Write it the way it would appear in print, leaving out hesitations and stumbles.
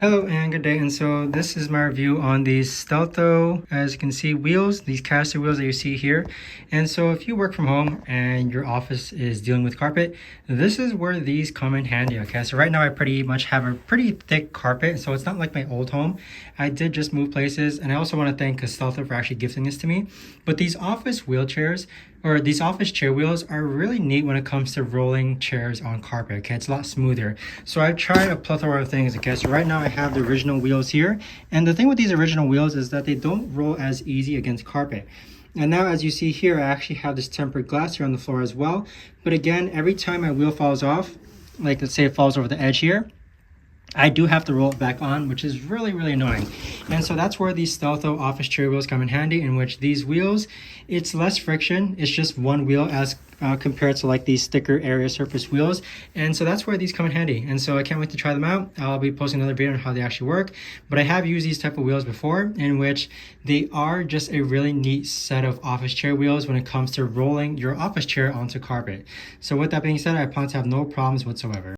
Hello and good day, and so this is my review on these Stealtho, as you can see, wheels, these caster wheels that you see here. And so if you work from home and your office is dealing with carpet, this is where these come in handy. Okay, so right now I pretty much have a pretty thick carpet, so it's not like my old home. I did just move places, and I also want to thank Stealtho for actually gifting this to me. But these office wheelchairs, or these office chair wheels, are really neat when it comes to rolling chairs on carpet. Okay, it's a lot smoother. So I've tried a plethora of things. Okay, so right now I have the original wheels here, and the thing with these original wheels is that they don't roll as easy against carpet. And now, as you see here, I actually have this tempered glass here on the floor as well. But again, every time my wheel falls off, like let's say it falls over the edge here, I do have to roll it back on, which is really annoying. And so that's where these Stealtho office chair wheels come in handy, in which these wheels, it's less friction. It's just one wheel as compared to like these thicker area surface wheels. And so that's where these come in handy. And so I can't wait to try them out. I'll be posting another video on how they actually work. But I have used these type of wheels before, in which they are just a really neat set of office chair wheels when it comes to rolling your office chair onto carpet. So with that being said, I plan to have no problems whatsoever.